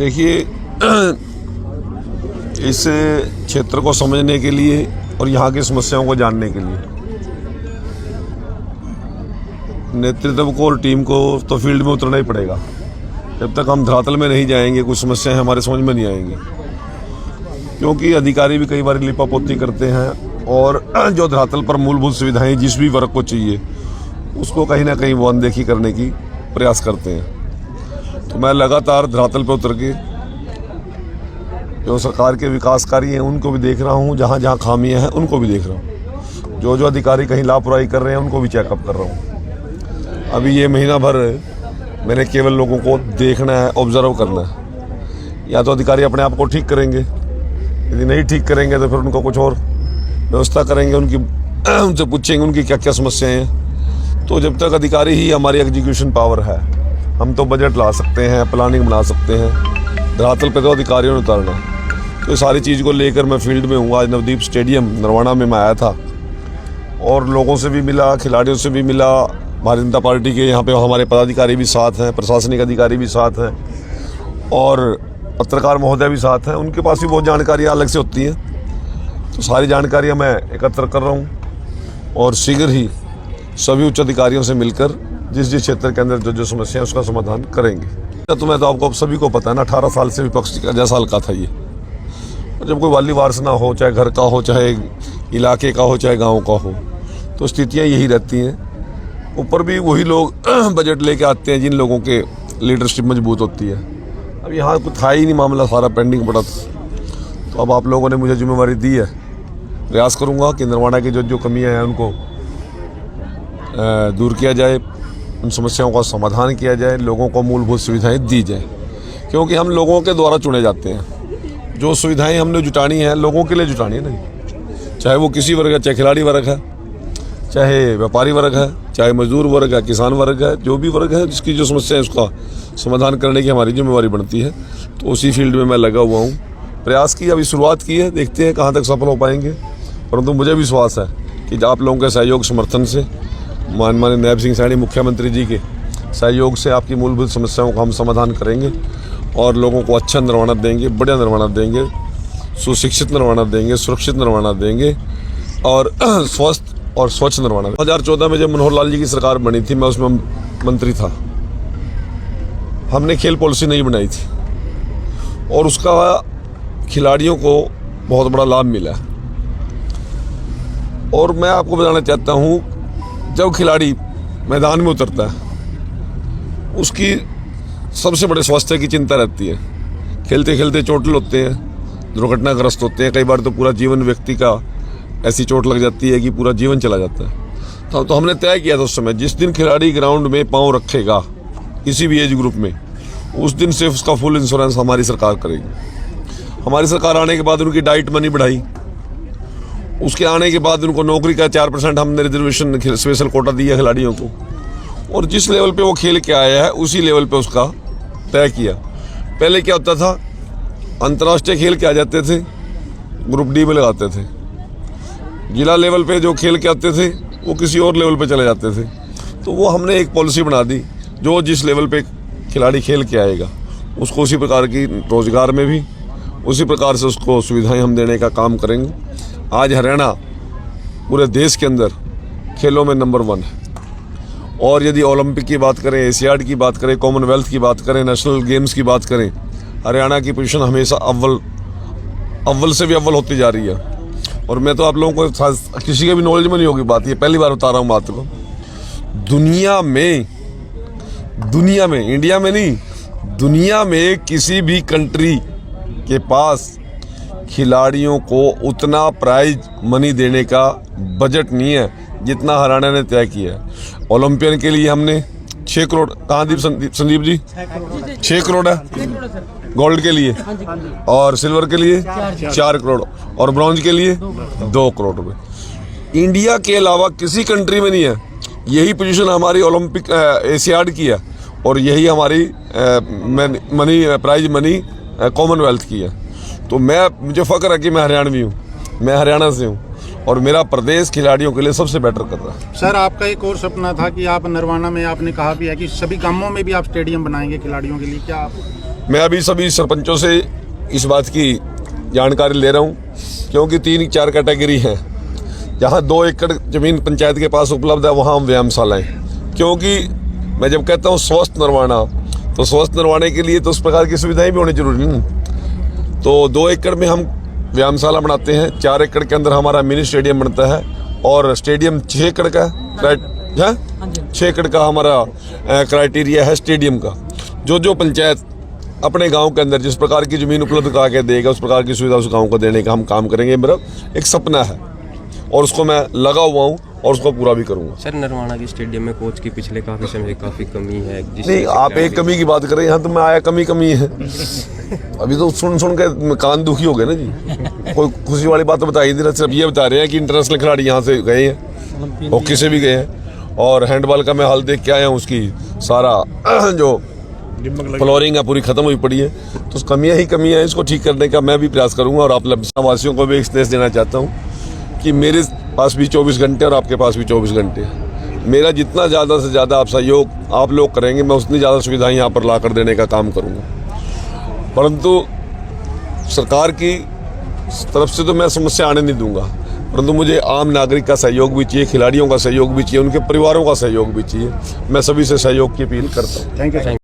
देखिए, इस क्षेत्र को समझने के लिए और यहाँ की समस्याओं को जानने के लिए नेतृत्व को और टीम को तो फील्ड में उतरना ही पड़ेगा। जब तक हम धरातल में नहीं जाएंगे कुछ समस्याएं हमारे समझ में नहीं आएंगी, क्योंकि अधिकारी भी कई बार लिपापोती करते हैं और जो धरातल पर मूलभूत सुविधाएं जिस भी वर्ग को चाहिए उसको कहीं ना कहीं वो अनदेखी करने की प्रयास करते हैं। तो मैं लगातार धरातल पर उतर के जो सरकार के विकास कार्य हैं उनको भी देख रहा हूँ, जहाँ जहाँ खामियाँ हैं उनको भी देख रहा हूँ, जो अधिकारी कहीं लापरवाही कर रहे हैं उनको भी चेकअप कर रहा हूँ। अभी ये महीना भर मैंने केवल लोगों को देखना है, ऑब्जर्व करना है। या तो अधिकारी अपने आप को ठीक करेंगे, यदि नहीं ठीक करेंगे तो फिर उनको कुछ और व्यवस्था करेंगे, उनसे पूछेंगे उनकी क्या क्या समस्याएं हैं। तो जब तक अधिकारी ही हमारी एग्जीक्यूशन पावर है, हम तो बजट ला सकते हैं, प्लानिंग बना सकते हैं, धरातल पे तो अधिकारियों ने उतारना है। तो सारी चीज़ को लेकर मैं फील्ड में हूँ। आज नवदीप स्टेडियम नरवाना में मैं आया था और लोगों से भी मिला, खिलाड़ियों से भी मिला। भारतीय जनता पार्टी के यहाँ पे हमारे पदाधिकारी भी साथ हैं, प्रशासनिक अधिकारी भी साथ हैं और पत्रकार महोदय भी साथ हैं। उनके पास भी बहुत जानकारियाँ अलग से होती हैं। तो सारी जानकारियाँ मैं एकत्र कर रहा हूँ और शीघ्र ही सभी उच्च अधिकारियों से मिलकर जिस क्षेत्र के अंदर जो समस्या है उसका समाधान करेंगे। तो मैं तो आपको सभी को पता है ना, 18 साल से विपक्ष का जैसा हल्का था ये। और जब कोई वाली वारस ना हो, चाहे घर का हो, चाहे इलाके का हो, चाहे गांव का हो, तो स्थितियां यही रहती हैं। ऊपर भी वही लोग बजट लेके आते हैं जिन लोगों के लीडरशिप मजबूत होती है। अब यहाँ कुछ था ही नहीं, मामला सारा पेंडिंग पड़ा था। तो अब आप लोगों ने मुझे जिम्मेवारी दी है, प्रयास करूँगा कि नरवाना की जो कमियाँ हैं उनको दूर किया जाए, उन समस्याओं का समाधान किया जाए, लोगों को मूलभूत सुविधाएं दी जाए, क्योंकि हम लोगों के द्वारा चुने जाते हैं। जो सुविधाएं हमने जुटानी है लोगों के लिए जुटानी है, नहीं चाहे वो किसी वर्ग है, चाहे खिलाड़ी वर्ग है, चाहे व्यापारी वर्ग है, चाहे मजदूर वर्ग है, किसान वर्ग है, जो भी वर्ग है जिसकी जो समस्या है उसका समाधान करने की हमारी जिम्मेवारी बनती है। तो उसी फील्ड में मैं लगा हुआ हूँ। प्रयास की अभी शुरुआत की है, देखते हैं कहाँ तक सफल हो पाएंगे। परंतु मुझे विश्वास है कि आप लोगों के सहयोग समर्थन से, माननीय नायब सिंह सैनी मुख्यमंत्री जी के सहयोग से आपकी मूलभूत समस्याओं का हम समाधान करेंगे और लोगों को अच्छा नरवाना देंगे, बढ़िया नरवाना देंगे, सुशिक्षित नरवाना देंगे, सुरक्षित नरवाना देंगे और स्वस्थ और स्वच्छ नरवाना। 2014 में जब मनोहर लाल जी की सरकार बनी थी, मैं उसमें मंत्री था। हमने खेल पॉलिसी नहीं बनाई थी और उसका खिलाड़ियों को बहुत बड़ा लाभ मिला। और मैं आपको बताना चाहता हूँ, जब खिलाड़ी मैदान में उतरता है उसकी सबसे बड़े स्वास्थ्य की चिंता रहती है। खेलते खेलते चोटिल होते हैं, दुर्घटनाग्रस्त होते हैं, कई बार तो पूरा जीवन व्यक्ति का ऐसी चोट लग जाती है कि पूरा जीवन चला जाता है। तो हमने तय किया था उस समय, जिस दिन खिलाड़ी ग्राउंड में पाँव रखेगा किसी भी एज ग्रुप में, उस दिन से उसका फुल इंश्योरेंस हमारी सरकार करेगी। हमारी सरकार आने के बाद उनकी डाइट मनी बढ़ाई, उसके आने के बाद उनको नौकरी का 4% हमने रिजर्वेशन स्पेशल कोटा दिया खिलाड़ियों को, और जिस लेवल पे वो खेल के आया है उसी लेवल पे उसका तय किया। पहले क्या होता था, अंतर्राष्ट्रीय खेल के आ जाते थे, ग्रुप डी में लगाते थे, जिला लेवल पे जो खेल के आते थे वो किसी और लेवल पे चले जाते थे। तो वो हमने एक पॉलिसी बना दी, जो जिस लेवल पे खिलाड़ी खेल के आएगा उसको उसी प्रकार की रोजगार में भी उसी प्रकार से उसको सुविधाएं हम देने का काम करेंगे। आज हरियाणा पूरे देश के अंदर खेलों में नंबर 1 है। और यदि ओलंपिक की बात करें, एशियाड की बात करें, कॉमनवेल्थ की बात करें, नेशनल गेम्स की बात करें, हरियाणा की पोजीशन हमेशा अव्वल से भी अव्वल होती जा रही है। और मैं तो आप लोगों को किसी के भी नॉलेज में नहीं होगी बात, ये पहली बार बता रहा हूँ बात को। दुनिया में इंडिया में नहीं, दुनिया में किसी भी कंट्री के पास खिलाड़ियों को उतना प्राइज मनी देने का बजट नहीं है जितना हरियाणा ने तय किया है। ओलंपियन के लिए हमने 6 करोड़, कहाँ दीप संदीप जी 6 करोड़ है गोल्ड के लिए, और सिल्वर के लिए 4 करोड़ और ब्रॉन्ज के लिए 2 करोड़ रुपए। इंडिया के अलावा किसी कंट्री में नहीं है। यही पोजीशन हमारी ओलंपिक एशियाड की है और यही हमारी प्राइज मनी कॉमनवेल्थ की है। तो मुझे फ़ख्र है कि मैं हरियाणवी हूँ, मैं हरियाणा से हूँ और मेरा प्रदेश खिलाड़ियों के लिए सबसे बेटर कर रहा है। सर, आपका एक और सपना था कि आप नरवाना में, आपने कहा भी है कि सभी गांवों में भी आप स्टेडियम बनाएंगे खिलाड़ियों के लिए, क्या आप मैं अभी सभी सरपंचों से इस बात की जानकारी ले रहा हूँ, क्योंकि 3-4 कैटेगरी हैं। जहाँ 2 एकड़ जमीन पंचायत के पास उपलब्ध है वहाँ हम व्यायामशालाएँ, क्योंकि मैं जब कहता हूँ स्वस्थ नरवाना, तो स्वस्थ नरवाने के लिए तो उस प्रकार की सुविधाएं भी होनी जरूरी नहीं। तो 2 एकड़ में हम व्यायामशाला बनाते हैं, 4 एकड़ के अंदर हमारा मिनी स्टेडियम बनता है, और स्टेडियम 6 एकड़ का है, 6 एकड़ का हमारा क्राइटेरिया है स्टेडियम का। जो पंचायत अपने गांव के अंदर जिस प्रकार की ज़मीन उपलब्ध करा के देगा, उस प्रकार की सुविधा उस गांव को देने का हम काम करेंगे। मेरा एक सपना है और उसको मैं लगा हुआ हूँ और उसको पूरा भी करूँगा। सर, नरवाना के स्टेडियम में कोच की पिछले काफ़ी समय काफ़ी कमी है। नहीं, आप एक कमी की बात करें, यहाँ तो मैं आया कमी है। अभी तो सुन के कान दुखी हो गए ना जी। कोई खुशी वाली बात तो बता ही नहीं रहा, सिर्फ ये बता रहे हैं कि इंटरनेशनल खिलाड़ी यहाँ से गए हैं, हॉकी से भी गए हैं, और हैंडबॉल का मैं हाल देख के आया हूँ। उसकी सारा जो फ्लोरिंग है पूरी खत्म हुई पड़ी है, तो कमियाँ ही कमियाँ हैं। इसको ठीक करने का मैं भी प्रयास करूँगा, और आप वासियों को भी एक संदेश देना चाहता हूँ कि मेरे पास भी 24 घंटे और आपके पास भी 24 घंटे। मेरा जितना ज़्यादा से ज़्यादा आप सहयोग आप लोग करेंगे, मैं उतनी ज़्यादा सुविधाएं यहाँ पर ला कर देने का काम करूँगा। परंतु सरकार की तरफ से तो मैं समस्या आने नहीं दूंगा, परंतु मुझे आम नागरिक का सहयोग भी चाहिए, खिलाड़ियों का सहयोग भी चाहिए, उनके परिवारों का सहयोग भी चाहिए। मैं सभी से सहयोग की अपील करता हूँ। Thank you.